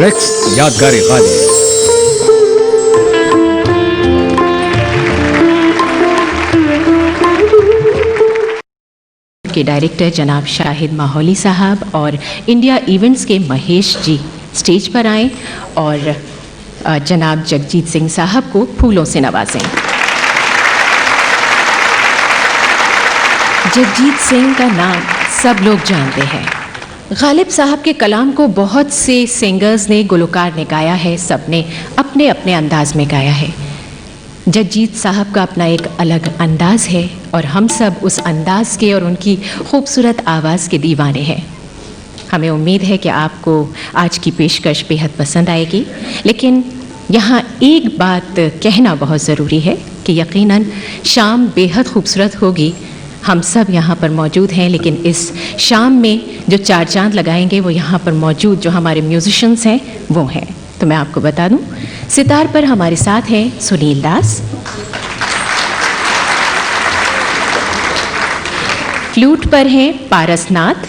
Next यादगारी गाने। के डायरेक्टर जनाब शाहिद माहौली साहब और इंडिया इवेंट्स के महेश जी स्टेज पर आए और जनाब जगजीत सिंह साहब को फूलों से नवाजें। जगजीत सिंह का नाम सब लोग जानते हैं। गालिब साहब के कलाम को बहुत से सिंगर्स ने, गुलकार ने गाया है, सब ने अपने अपने अंदाज में गाया है। जगजीत साहब का अपना एक अलग अंदाज़ है और हम सब उस अंदाज़ के और उनकी खूबसूरत आवाज़ के दीवाने हैं। हमें उम्मीद है कि आपको आज की पेशकश बेहद पसंद आएगी, लेकिन यहाँ एक बात कहना बहुत ज़रूरी है कि यकीनन शाम बेहद खूबसूरत होगी। हम सब यहाँ पर मौजूद हैं, लेकिन इस शाम में जो चार चांद लगाएंगे वो यहाँ पर मौजूद जो हमारे म्यूजिशंस हैं वो हैं। तो मैं आपको बता दूं, सितार पर हमारे साथ हैं सुनील दास, फ्लूट पर हैं पारसनाथ,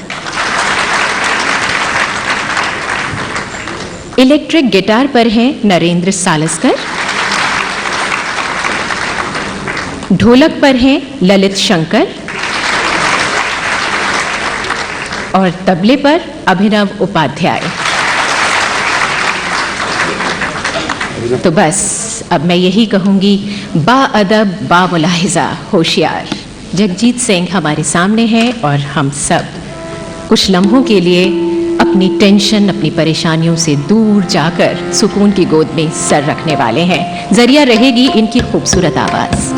इलेक्ट्रिक गिटार पर हैं नरेंद्र सालस्कर, ढोलक पर हैं ललित शंकर और तबले पर अभिनव उपाध्याय। तो बस अब मैं यही कहूँगी, बाअदब बामुलाहिज़ा होशियार जगजीत सिंह हमारे सामने हैं और हम सब कुछ लम्हों के लिए अपनी टेंशन, अपनी परेशानियों से दूर जाकर सुकून की गोद में सर रखने वाले हैं। जरिया रहेगी इनकी खूबसूरत आवाज़।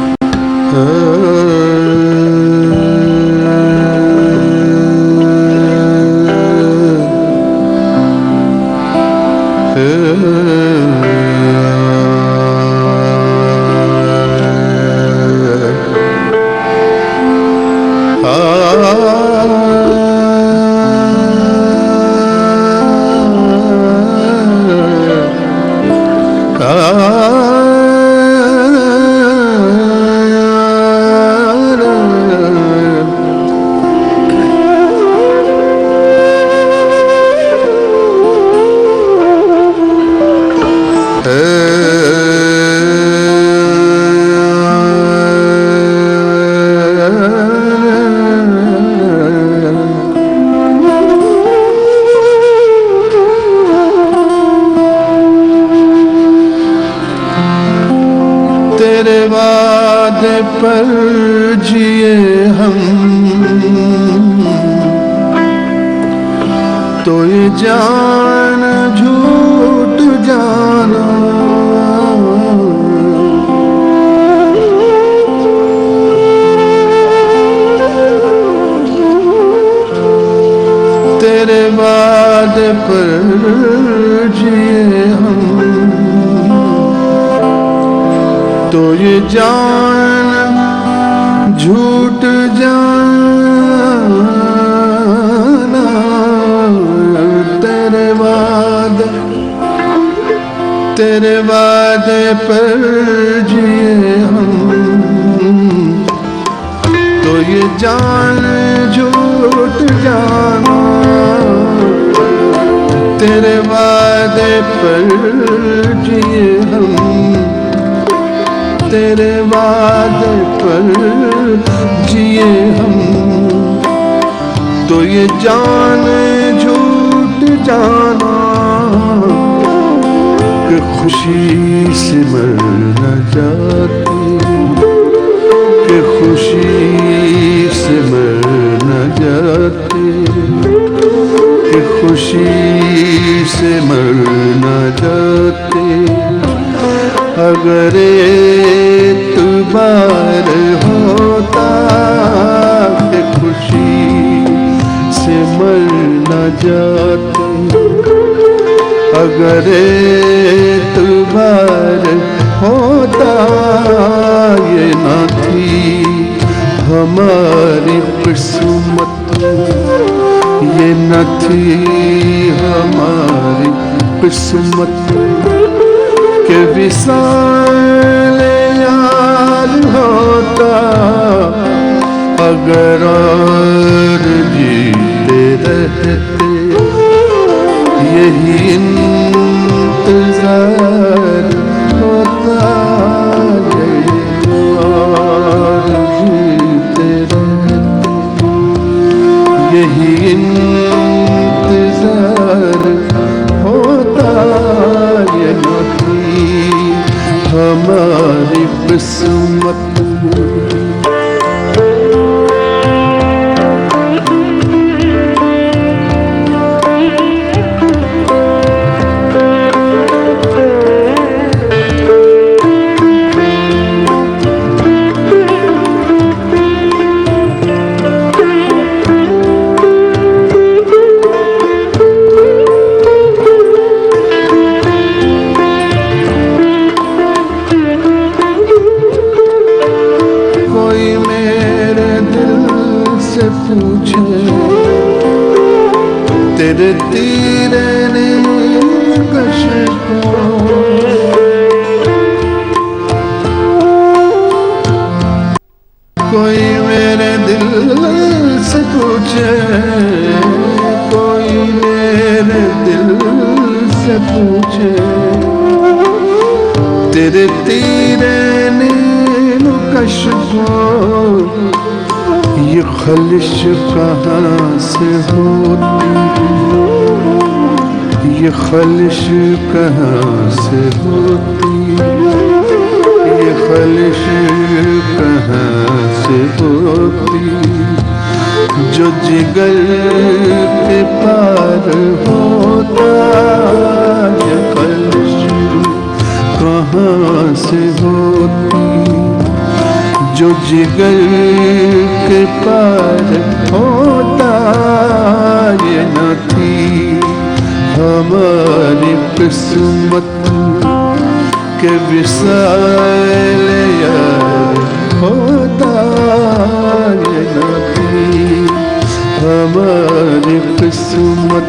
तेरे वादे पर जिए हम, तो ये जान झूठ जाना। तेरे वादे पर जिए हम, तो ये जान झूठ जाना। तेरे वादे पर जिए हम, तो ये जान झूठ जाना। तेरे वादे पर जिए हम, तेरे वादे पर जिए हम, तो ये जान झूठ जाना कि खुशी से मर न जाती, कि खुशी से मर न जाती, कि खुशी से मर न जाती। अगर एतबार होता कि खुशी से मर न जाती, अगर एतबार होता ये न थी हमारी किस्मत, ये न थी हमारी किस्मत के विशाल यार होता। अगर और जीते रहते यही इंतजार होता ये और जीते रहते, यही इंतजार होता ये न थी हमारी किस्मत। तेरे तीरे ने कश को कोई मेरे दिल से पूछे, कोई मेरे दिल से पूछे, तेरे तीरे ने कश को ये खलिश कहाँ से होती, ये खलिश कहाँ से होती, ये खलिश कहाँ से होती, जो जिगर के पार होता, ये खलिश कहाँ से होती, जो जिगर के पार होता ये न थी हमारी किस्मत के विसाल यार होता ये न थी हमारी किस्मत।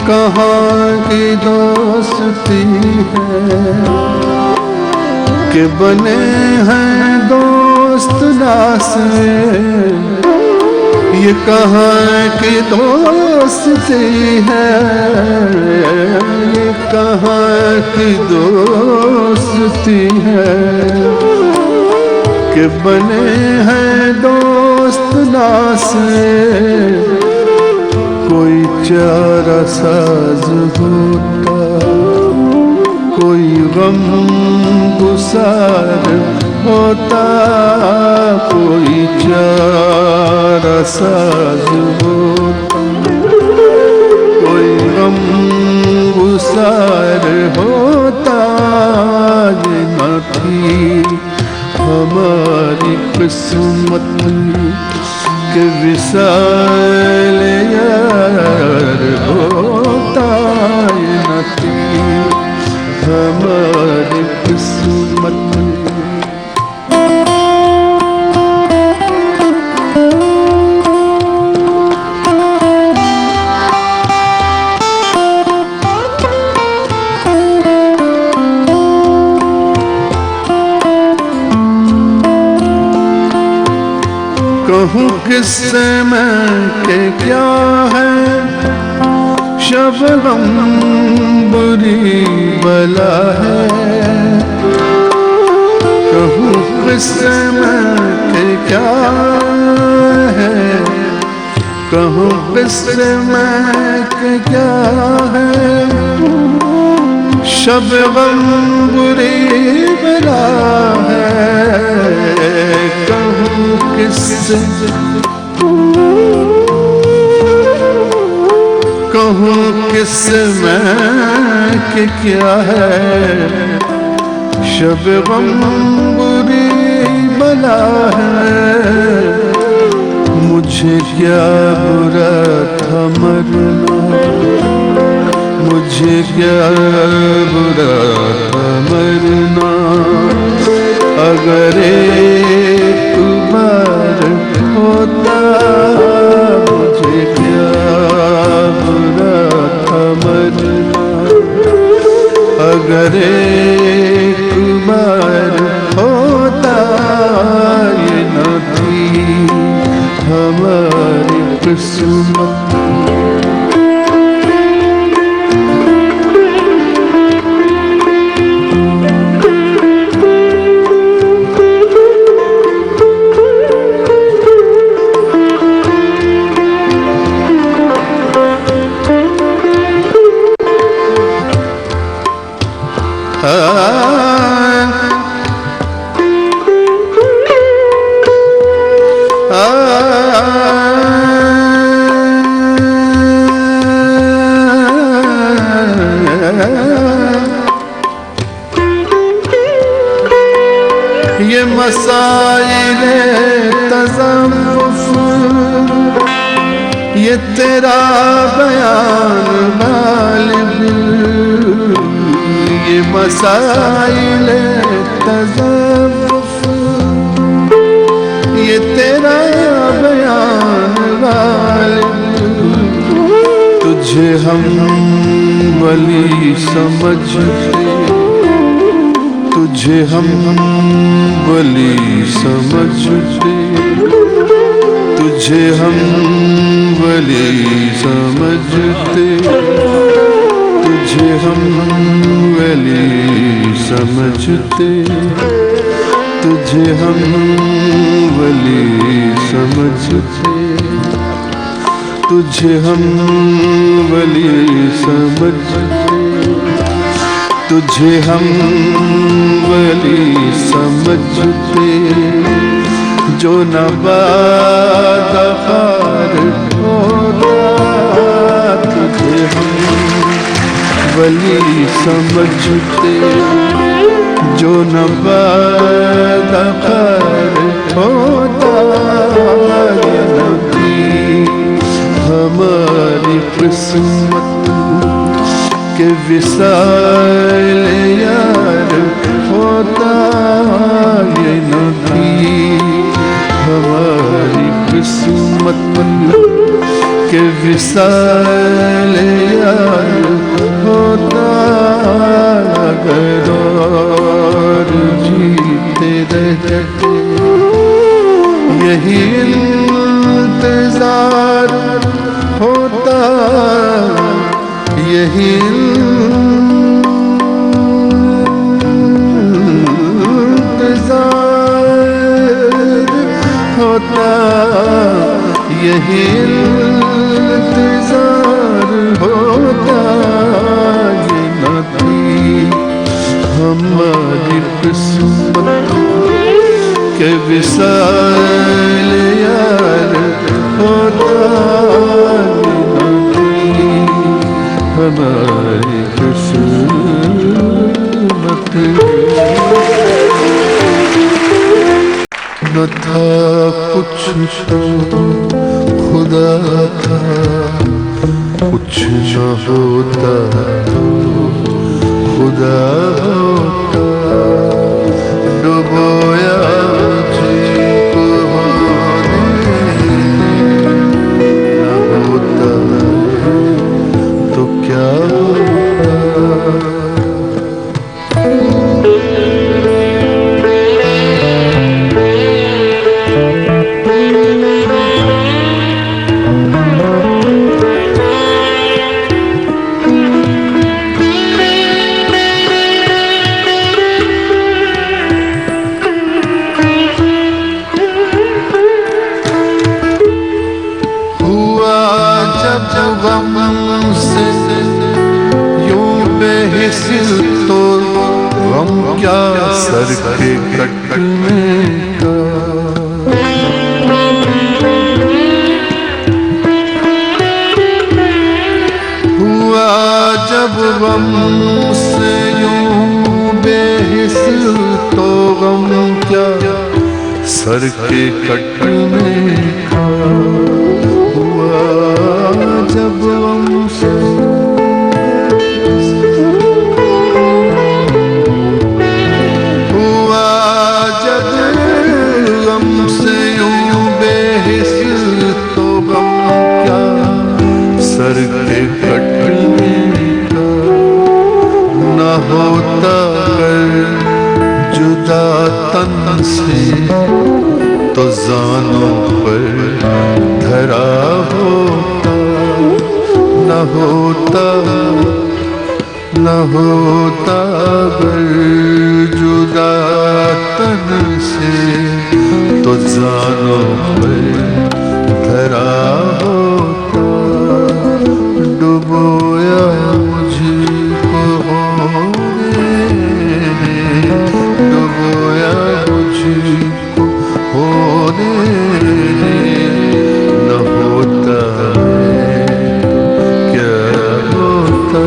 कहाँ की दोस्ती है कि बने हैं दोस्त नासे, ये कहाँ की दोस्ती है, ये कहाँ की दोस्ती है कि बने हैं दोस्त नासे, कोई चारा साज होता, कोई गम गुसार होता, कोई चारा साज होता, कोई गम गुसार होता ये न थी हमारी किस्मत के विसाल यार होता ये न थी हमारी किस्मत। कहूँ किससे मैं के क्या है शबनम बुरी बला है, कहूँ किससे मैं के क्या है, कहूँ किससे मैं के क्या है, शबनम बुरी बला है, कहूँ किससे कहूँ किस मैं कि क्या है शब गम बुरी बला है। मुझे क्या बुरा था मरना, मुझे क्या बुरा था मरना। अगर एक बार होता मुझे क्या बुरा था मरना। अगर एक बार होता ये न थी हमारी किस्मत। ये मसाइले तज़व्वुफ़ ये तेरा बयान गालिब। ये मसाइले तज़व्वुफ़ ये तेरा बयान गालिब। तुझे हम वली समझते, तुझे हम वली समझते, तुझे हम वली समझते, तुझे हम वली समझते, तुझे हम वली समझते, तुझे हम वली समझते, तुझे हम वली समझते। जो न बादखार होता तुझे हम वली समझते। जो न बादखार होता ये न थी हमारी किस्मत। के विसाल यार होता ये न थी हमारी किस्मत। के विसाल यार होता अगर और जीते रहते। यही इंतजार होता यही इंतजार होता यही इंतजार होता ये न थी हमारी किस्मत। के विसाल यार होता हमारी किस्मत। न था कुछ तो खुदा था, कुछ न होता तो खुदा होता। डुबोया मुझको होने न होता तो क्या होता। तो गम क्या सर के कटने का। जब गम से यूं बेहिस तो गम क्या सर के कटने का हुआ। जब गम से हुआ, जब गम से यूं बेहिस तो गम क्या सर के कटने का। न होता अगर जुदा तन से तो जानों पर धरा होता। न होता अगर जुदा तन से तो जानों पर धरा होता। डुबोया मुझको होने, डुबोया मुझको होने न होता क्या होता।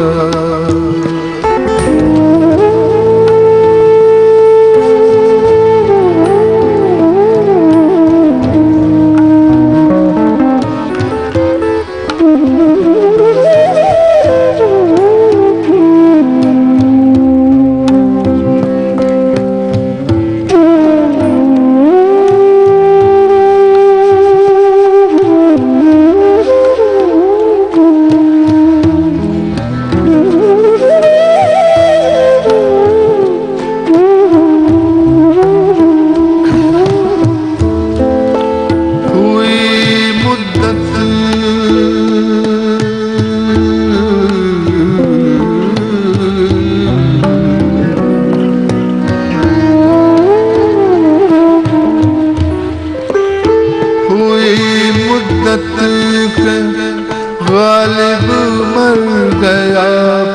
गालिब मर गया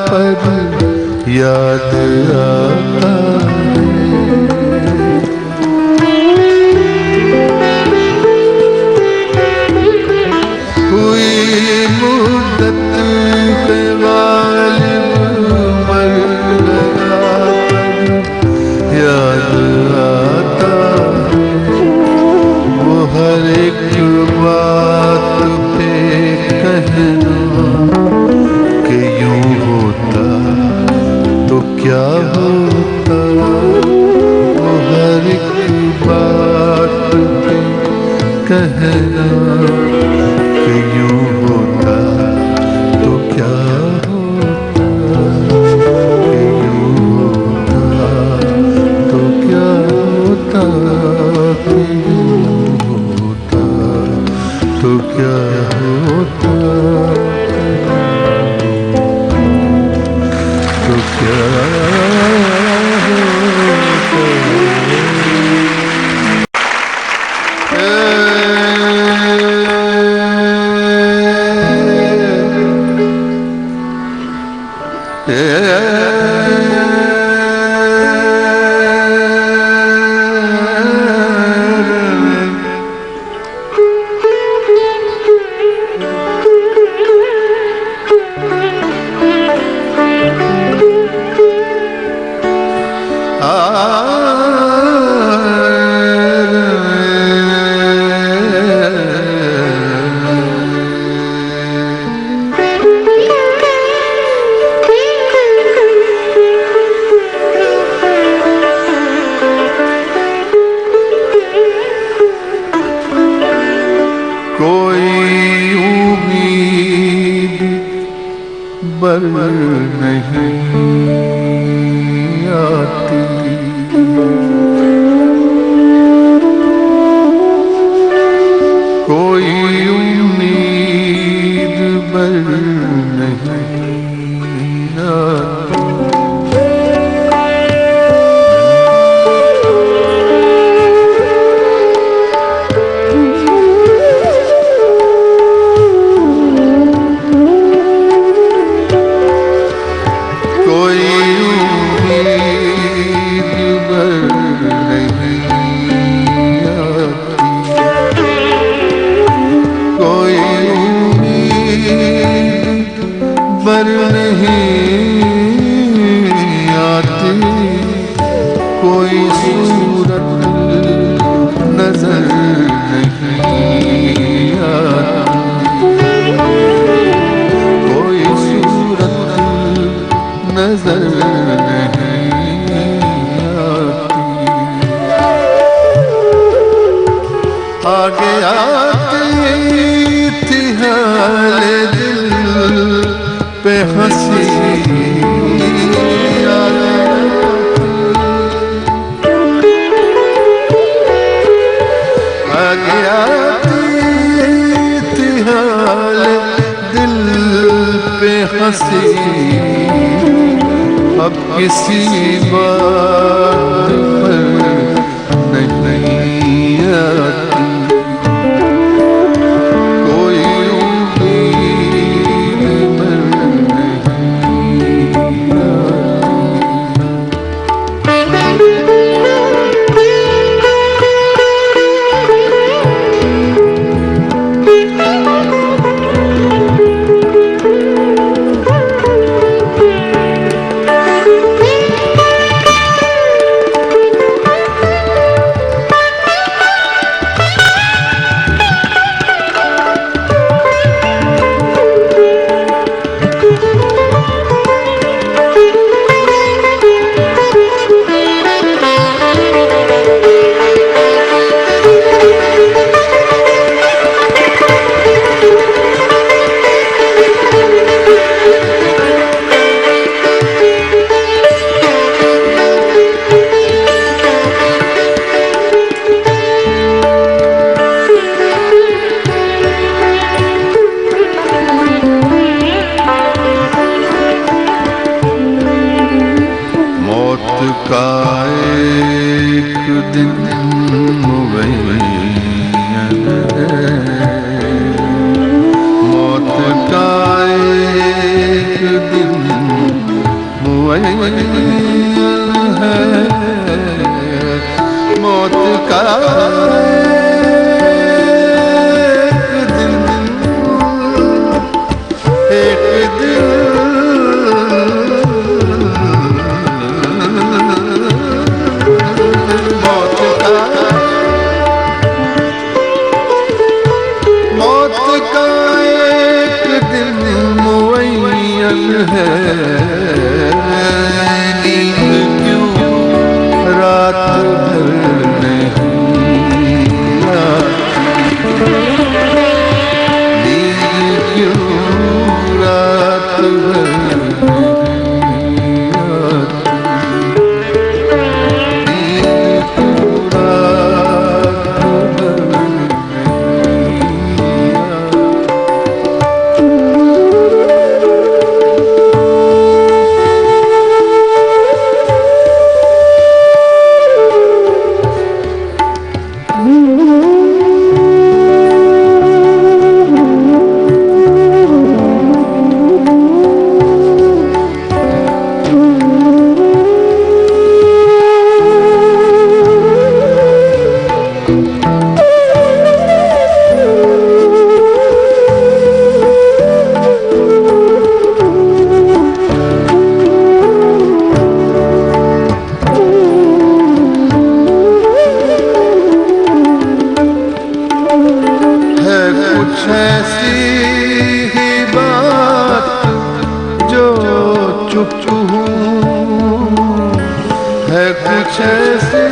पर याद आता है। हुई मुद्दत के गालिब मर गया पर याद आता है। वो हर एक बात पे कहना कि यूं होता तो क्या होता। वो हर एक बात पे कहना कि यूं होता तो क्या होता। कि यूं होता तो क्या होता। कि यूं होता तो क्या होता। तो क्या बर नहीं आती। कोई उम्मीद बर नहीं आती। नजर नहीं आती। आगे आती थी हाल दिल पे हंसी, आगे आती थी हाल दिल पे हंसी। अब किसी बात पर नहीं आती, कोई उम्मीद पर नहीं का एक दिन मुबैयन है, मौत का एक दिन मुबैयन है, मौत का एक दिन है। नींद क्यों रात भर नहीं आती, नींद क्यों रात भर नहीं आती, नींद क्यों रात भर नहीं आती। कुछ ऐसी ही बात जो चुप हूँ, है कुछ ऐसी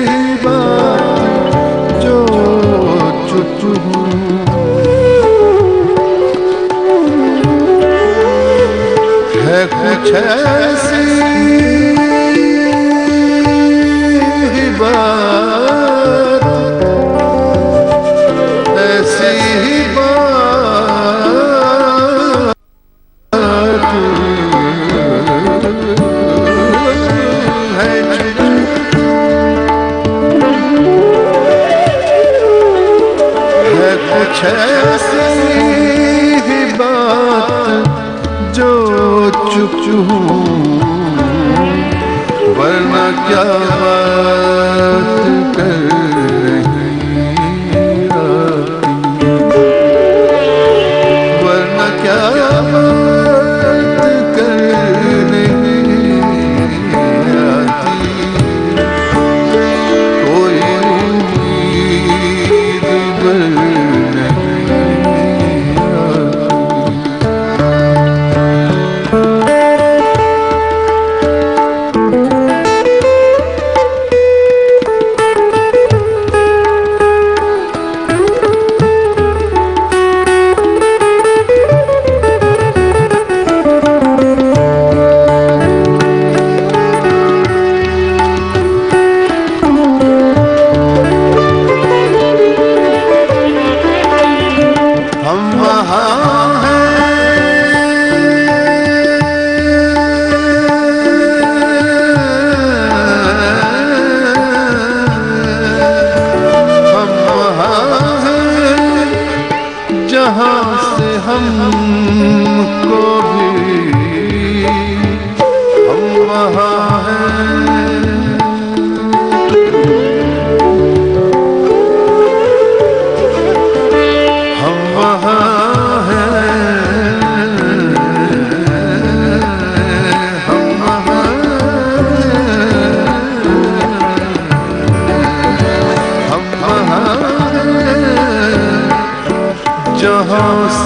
ही बात जो चुप हूँ, है कुछ ऐसी ही बात, ऐसी ही बात है कुछ ऐसी ही बात जो चुप हूँ, वरना क्या बात कर रही आती, वरना क्या बात कर रही आती, कोई उम्मीद पर नहीं आती।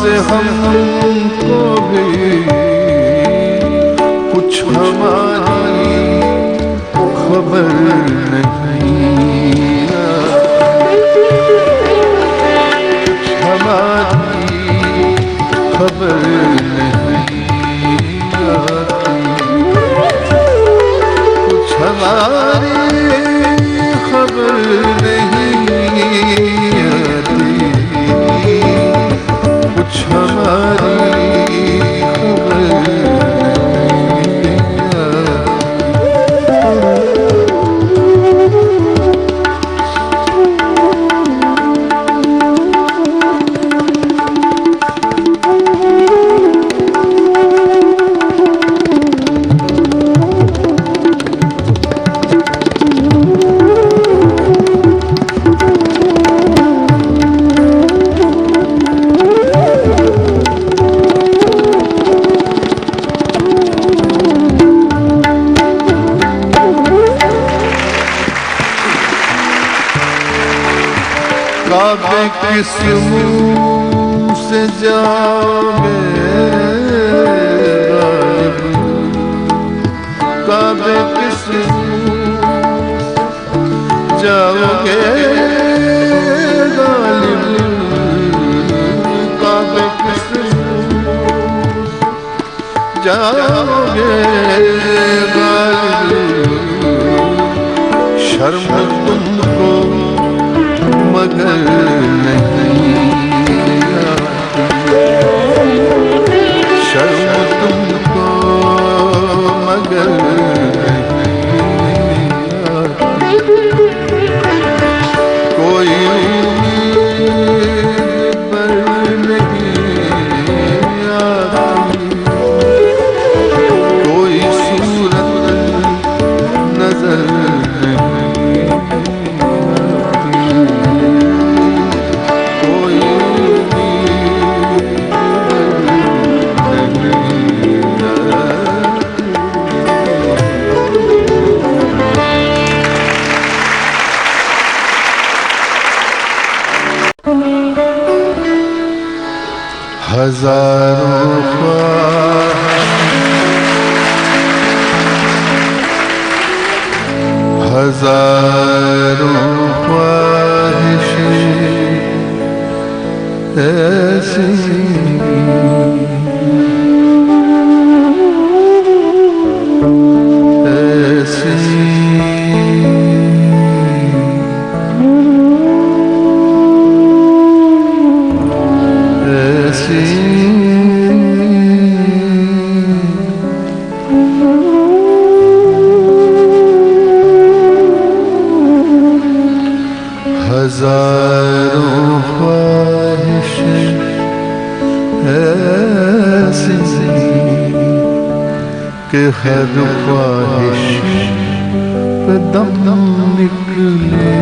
से हमको भी कुछ हमारी खबर नहीं कुछ हमारी खबर नहीं कुछ हमारी खबर नहीं आती कुछ हमारी खबर नहीं काबे किस मुंह से जाओगे गालिब काबे किस मुंह जाओगे गालिब काबे किस मुंह जाओगे गालिब शर्म तुमको मगर नहीं शर्म तुमको मगर नहीं कोई उम्मीद पर नहीं आती कोई सूरत नजर हजारों ख्वाहिशें ऐसी हजारों ख्वाहिशें ऐसी कि हर ख्वाहिश पे दम निकले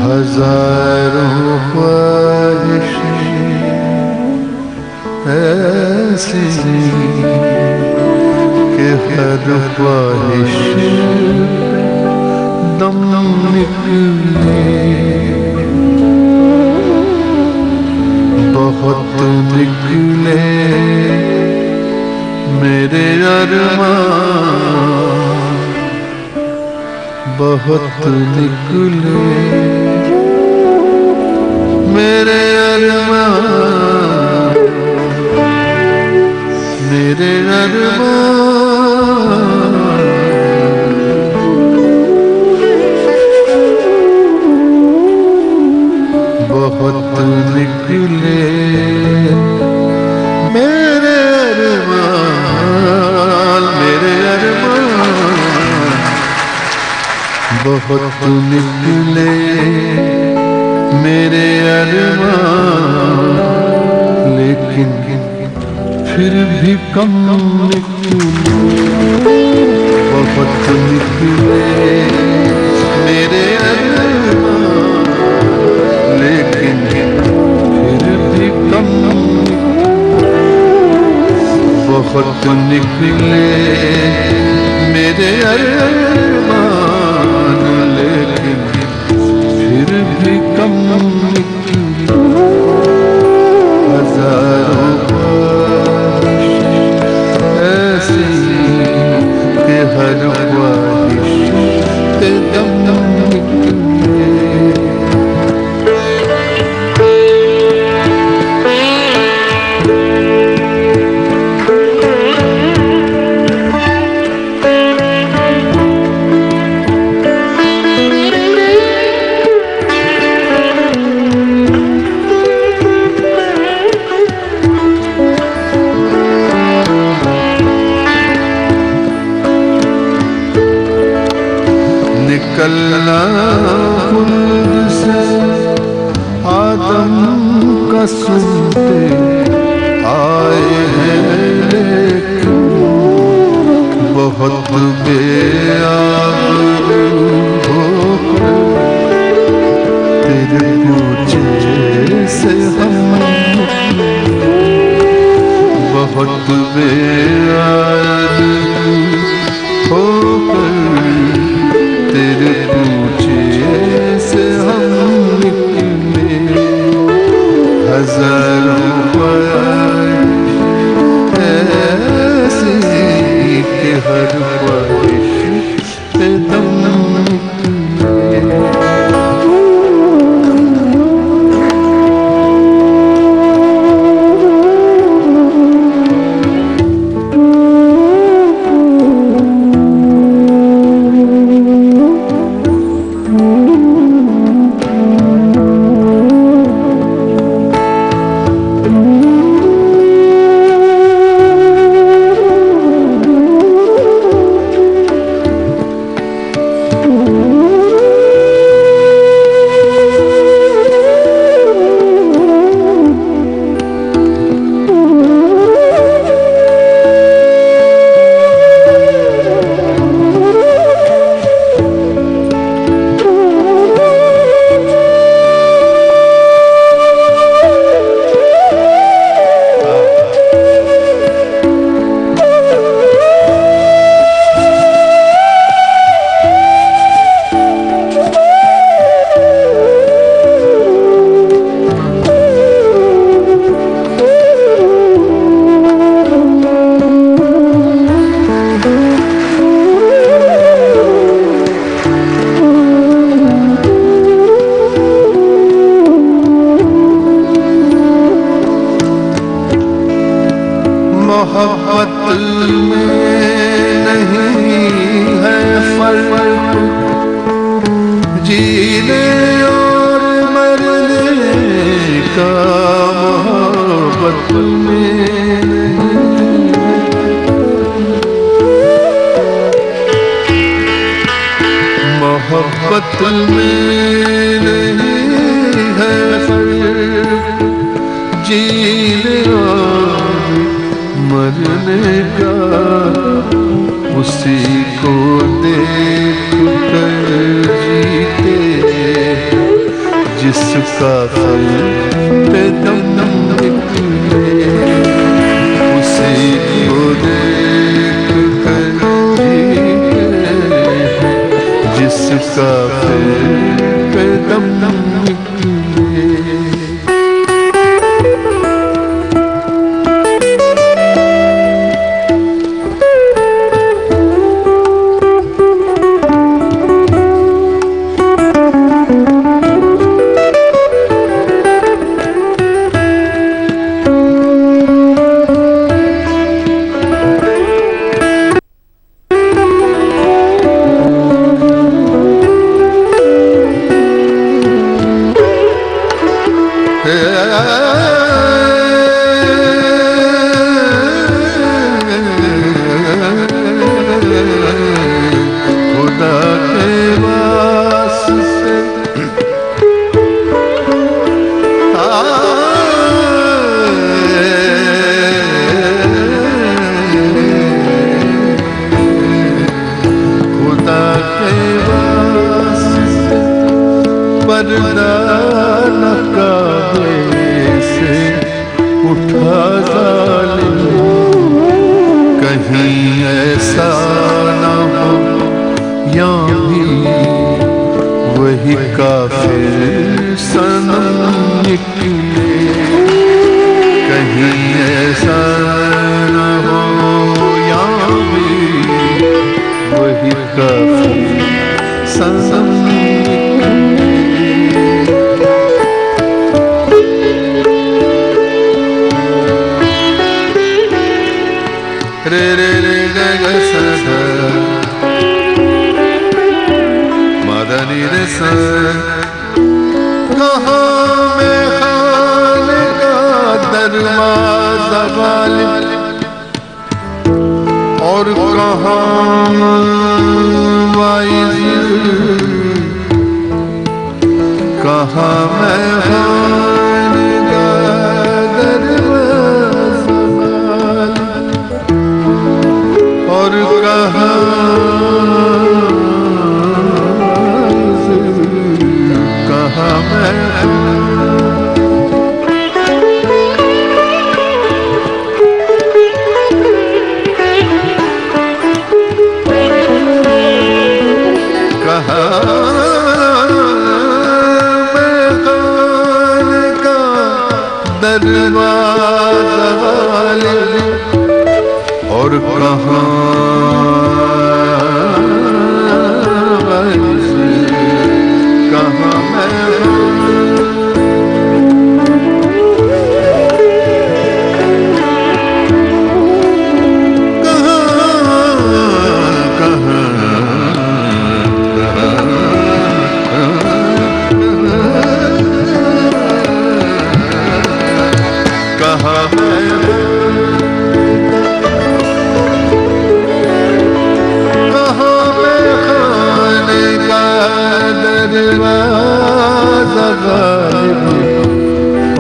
हजारों ख्वाहिशें ऐसी कि हर ख्वाहिश दम निकले बहुत निकले मेरे अरमान बहुत निकले मेरे अरमान मेरे अरमान बहुत निकले मेरे अरमान बहुत निकले मेरे अरमान लेकिन फिर भी कम निकले बहुत निकले मेरे अरमान लेकिन फिर भी कम बहुत निकले मेरे अरमान लेकिन फिर भी हजारों ख्वाहिश ऐसी कि हर ख्वाहिश पे दम निकले। निकलना खुद से आदम का सुनते आए हैं, लेकिन बहुत बेआबरू होकर तेरे पूछे से हम बहुत बेआबरू होकर तेरे पूछे से हम निकले। हजारों ख्वाहिश ऐसी कि हर ख्वाहिश पे दम निकले। मोहब्बत में नहीं है फर्क जीने और मरने का, मोहब्बत में मोहब्बत में नहीं है फर्क जीने और मरने का। उसी को देख कर जीते जिसका फल पे दम निकले। उसी को देख कर जीते जिसका फल पे दम निकले। खुदा के वास्ते खुदा के वास्ते पर्दा न काबे से उठा जालिम, कहीं ऐसा न हो या भी वही काफिर सनम निकले। कहीं ऐसा न हो यहाँ भी वही काफी सनम रे रे रे ग ग स ध मदनी रे स कहाँ में खाने का दरवाजा गालिब और कहाँ वाइज कहाँ में खाने का दरवाजा गालिब और कहाँ दरवाज़ा और कहाँ कहाँ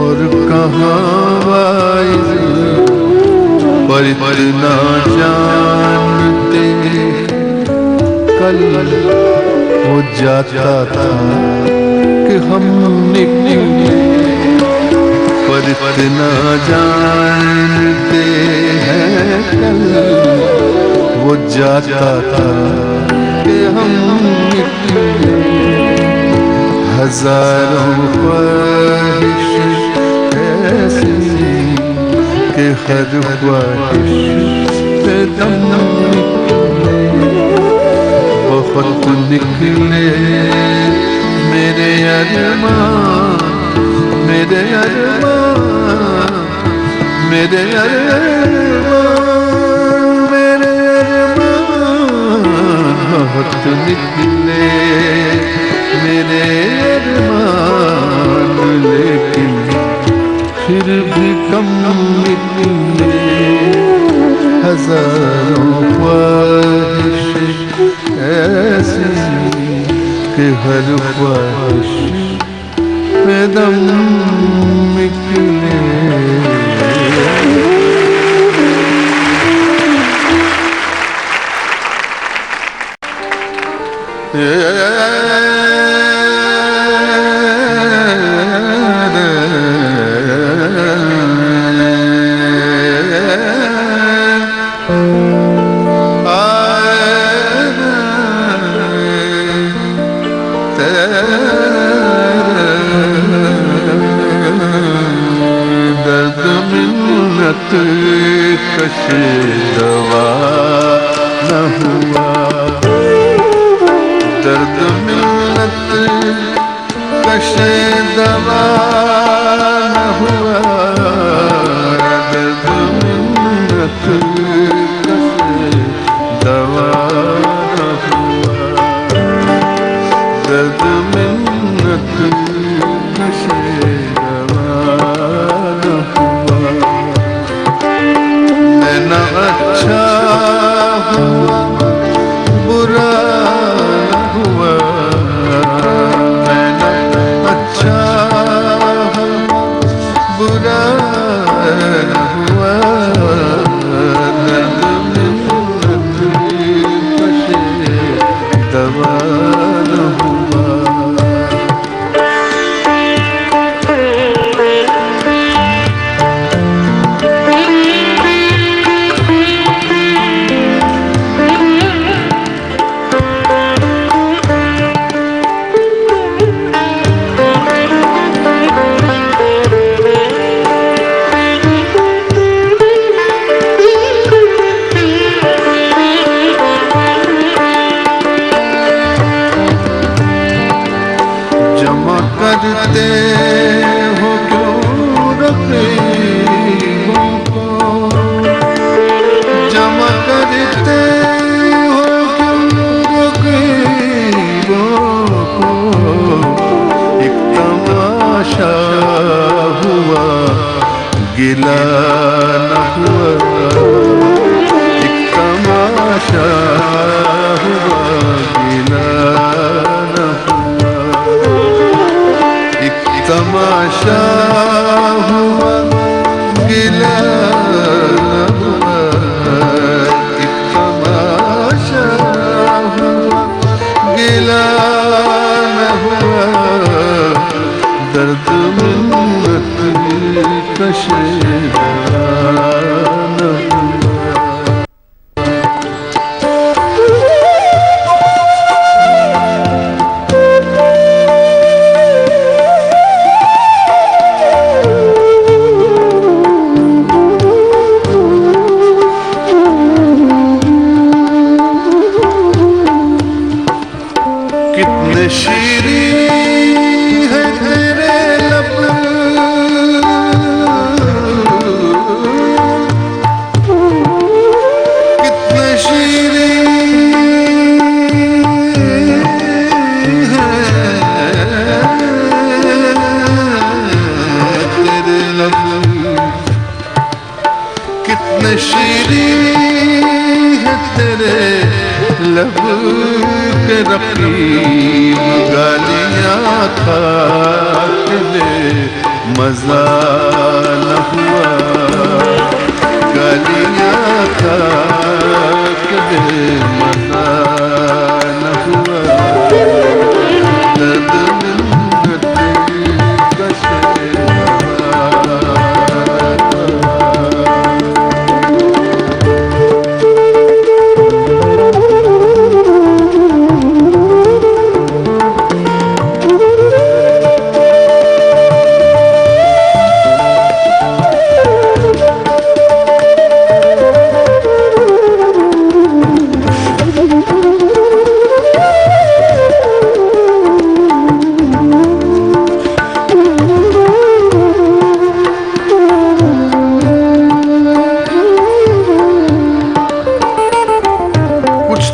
और कहाँ वाइज पर इतना जानते कल वो जाता था कि हम निकले पर इतना जानते हैं कल वो जाता था कि हम निकले हजारों ख्वाहिश ऐसी कि हर ख्वाहिश पे दम निकले बहुत निकले मेरे अरमान मेरे अरमान मेरे अरमान मेरे अरमान बहुत निकले मेरे अरमान लेकिन फिर भी कम निकले हजारों ख्वाहिश ऐसी कि हर ख्वाहिश पे दम निकले दर्द मिन्नत कशे दवा न हुआ दर्द मिन्नत कशे दवा न हुआ दर्द मिन्नत कशे दवा न हुआ दर्द मिन्नत कशे दवा न हुआ मैं न अच्छा हुआ बुरा न हुआ मैं न अच्छा हुआ बुरा गिला न हुआ, एक तमाशा हुआ गिला न हुआ, एक तमाशा हुआ गिला न हुआ, एक तमाशा हुआ गिला न हुआ, दर्द मिन्नत कशे न हुआ। कितने शीरीं है तेरे लब, कितने शीरीं है तेरे लब, कितने शीरीं है तेरे लब के रकीब, गालियाँ खा के दे मजा न हुआ, गालियाँ खा के दे मजा न हुआ, दर्द मिन्नत कशे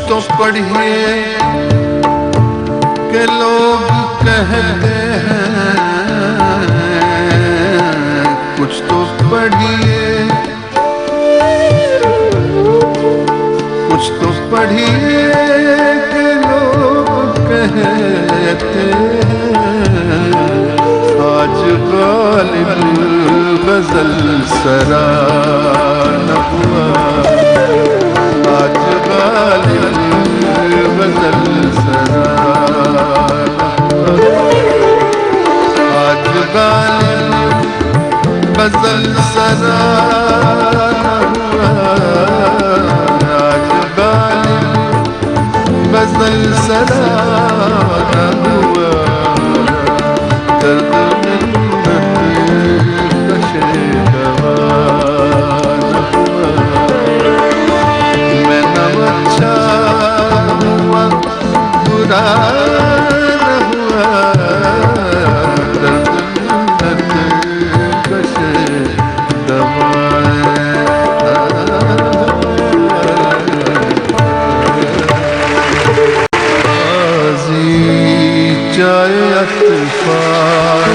तो पढ़िए के लोग कहते हैं, कुछ तो पढ़िए, कुछ तो पढ़िए के लोग कहते हैं, आज गालिब गजल सरा न हुआ, आज गालिब गजल सरा न हुआ, आज गालिब गजल सरा न हुआ, आज गालिब गजल सरा न हुआ, दर्द मिन्नत कशे दवा न हुआ, मैं न अच्छा हुआ बुरा न हुआ, दर्द मिन्नत कशे दवा चाहे अतफाल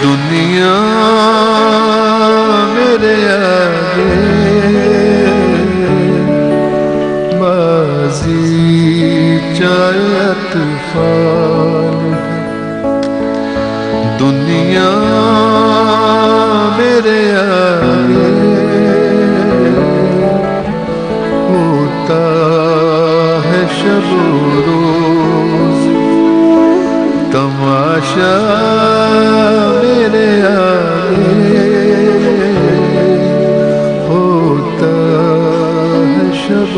दुनिया मेरे आगे, बाजी चाहे अतफाल दुनिया मेरे आगे, होता है शब रोज तमाशा मेरे आगे, होता है शब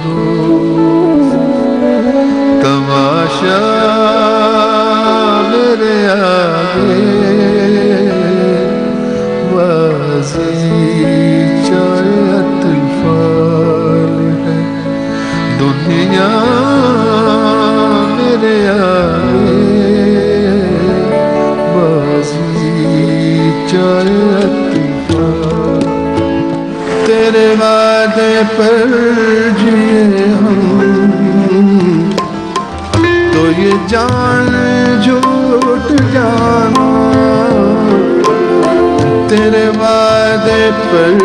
रोज तमाशा मेरे आगे, बाजी चाहे अतफाल है दुनिया मेरे आगे, बाजी चाहे अतफाल, तेरे वादे पर जिए हम तो ये जान झूठ जाना, तेरे वादे पर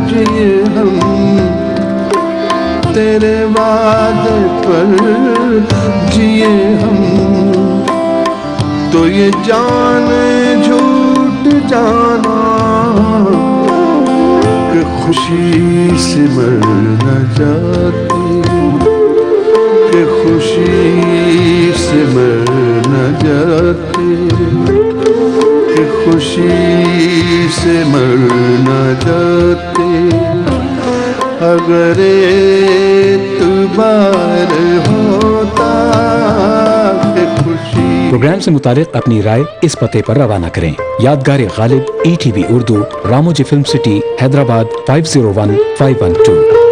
जिए हम, तेरे वादे पर जिए हम, तो ये जान झूठ जाना कि खुशी से मर न जाती, कि खुशी से मर न जाती, कि खुशी से मर न जाती, अगर एतबार होता कि खुशी। प्रोग्राम से मुतालिक अपनी राय इस पते पर रवाना करें। यादगार Ghalib, ETV Urdu, Ramoji film city, Hyderabad 501512।